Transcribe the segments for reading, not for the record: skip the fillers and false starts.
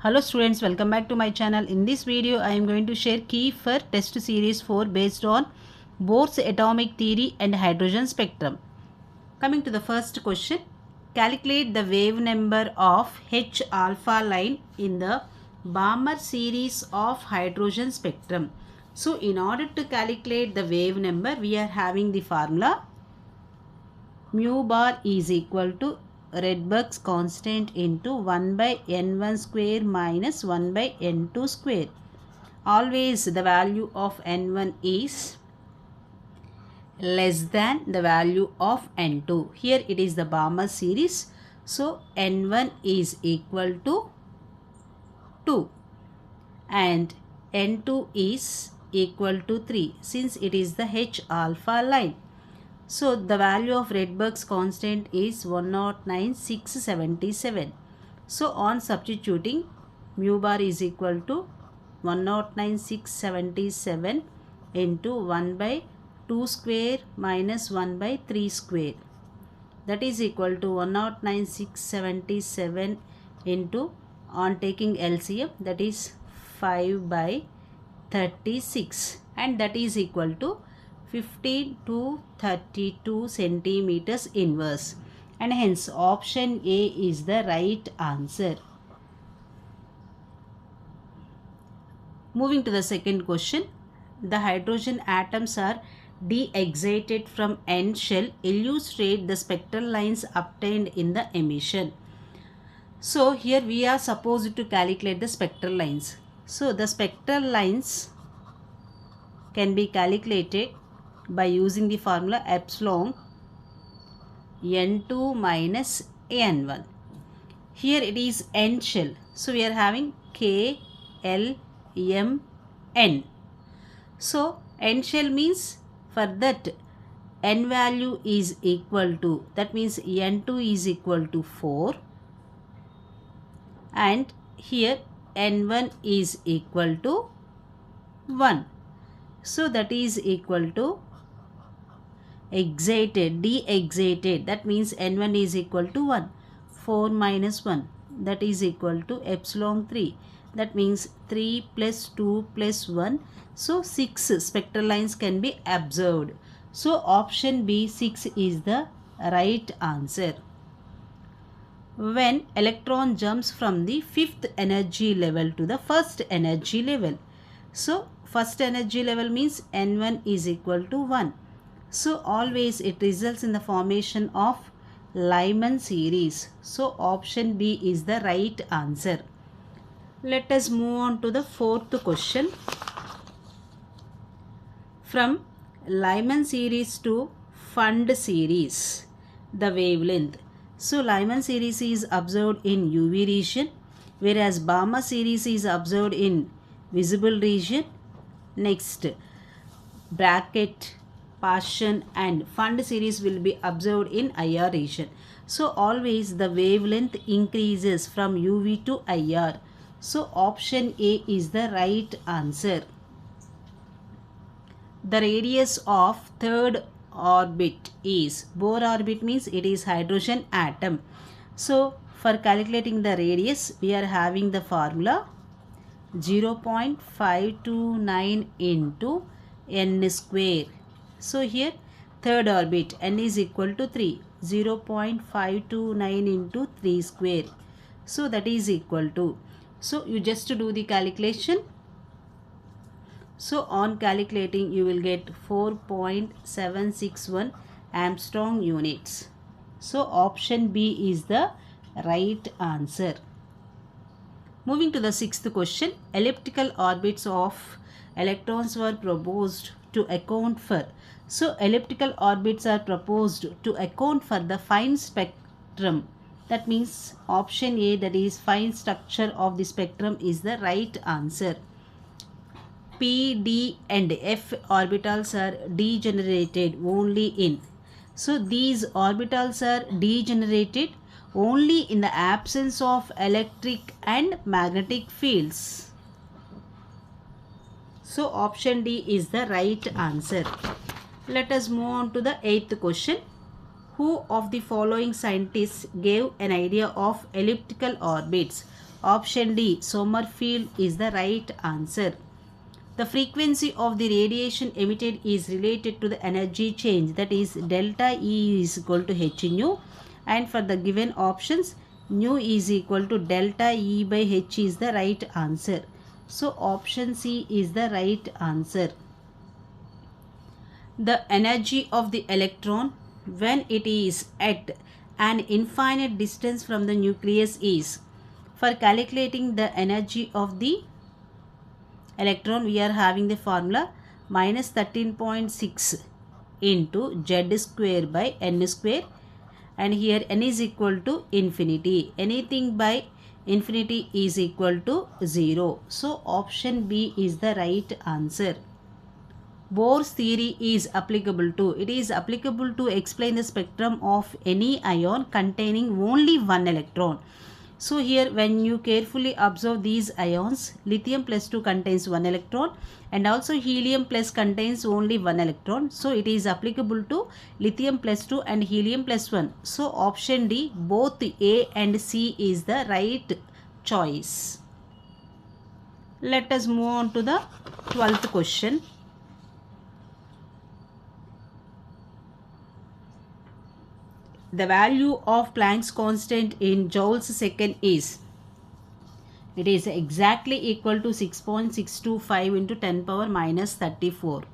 Hello students, welcome back to my channel. In this video, I am going to share key for test series 4 based on Bohr's atomic theory and hydrogen spectrum. Coming to the first question, calculate the wave number of H alpha line in the Balmer series of hydrogen spectrum. So in order to calculate the wave number, we are having the formula mu bar is equal to Rydberg's constant into 1 by n1 square minus 1 by n2 square. Always the value of n1 is less than the value of n2. Here it is the Balmer series. So n1 is equal to 2 and n2 is equal to 3 since it is the H alpha line. So the value of Rydberg's constant is 109,677. So on substituting, mu bar is equal to 109,677 into 1 by 2 square minus 1 by 3 square. That is equal to 109,677 into, on taking LCM, that is 5 by 36, and that is equal to 15 to 32 centimeters inverse, and hence option A is the right answer. Moving to the second question, the hydrogen atoms are de-excited from N shell. Illustrate the spectral lines obtained in the emission. So here we are supposed to calculate the spectral lines. So the spectral lines can be calculated by using the formula epsilon n2 minus n1. Here it is n shell. So we are having k, l, m, n. So n shell means for that n value is equal to, that means n2 is equal to 4 and here n1 is equal to 1. So that is equal to excited, de-excited, that means n1 is equal to 1. 4 minus 1, that is equal to epsilon 3. That means 3 plus 2 plus 1. So 6 spectral lines can be observed. So option B, 6 is the right answer. When electron jumps from the fifth energy level to the first energy level. So first energy level means n1 is equal to 1. So always it results in the formation of Lyman series. So option B is the right answer. Let us move on to the fourth question. From Lyman series to Fund series, the wavelength. So Lyman series is observed in UV region, whereas Balmer series is observed in visible region. Next, bracket, Paschen and Fund series will be observed in IR region. So always the wavelength increases from UV to IR. So option A is the right answer. The radius of third orbit is, Bohr orbit means it is hydrogen atom. So for calculating the radius, we are having the formula 0.529 into n square. So here third orbit n is equal to 3, 0.529 into 3 square. So that is equal to, so you just do the calculation. So on calculating you will get 4.761 Armstrong units. So option B is the right answer. Moving to the sixth question, elliptical orbits of electrons were proposed to account for. So elliptical orbits are proposed to account for the fine spectrum. That means option A, that is fine structure of the spectrum, is the right answer. P, D and F orbitals are degenerated only in. So these orbitals are degenerated only in the absence of electric and magnetic fields. So option D is the right answer. Let us move on to the eighth question. Who of the following scientists gave an idea of elliptical orbits? Option D, Sommerfeld is the right answer. The frequency of the radiation emitted is related to the energy change, that is delta E is equal to h nu, and for the given options nu is equal to delta E by h is the right answer. So option C is the right answer. The energy of the electron when it is at an infinite distance from the nucleus is, for calculating the energy of the electron we are having the formula minus 13.6 into z square by n square, and here n is equal to infinity. Anything by infinity is equal to 0. So option B is the right answer. Bohr's theory is applicable to, it is applicable to explain the spectrum of any ion containing only one electron. So here when you carefully observe these ions, lithium plus 2 contains one electron and also helium plus contains only one electron. So it is applicable to lithium plus 2 and helium plus 1. So option D, both A and C is the right choice. Let us move on to the 12th question. The value of Planck's constant in joules second is, it is exactly equal to 6.625 into 10 power minus 34.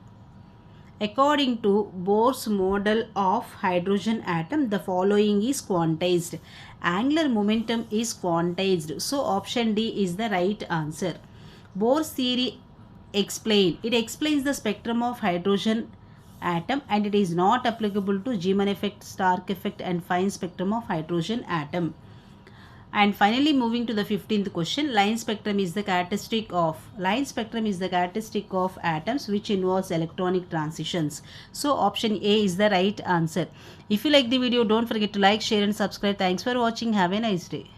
According to Bohr's model of hydrogen atom, the following is quantized. Angular momentum is quantized. So option D is the right answer. Bohr's theory explains the spectrum of hydrogen atom and it is not applicable to Zeeman effect, Stark effect and fine spectrum of hydrogen atom. And finally moving to the 15th question, line spectrum is the characteristic of atoms which involves electronic transitions. So option A is the right answer. If you like the video, don't forget to like, share and subscribe. Thanks for watching. Have a nice day.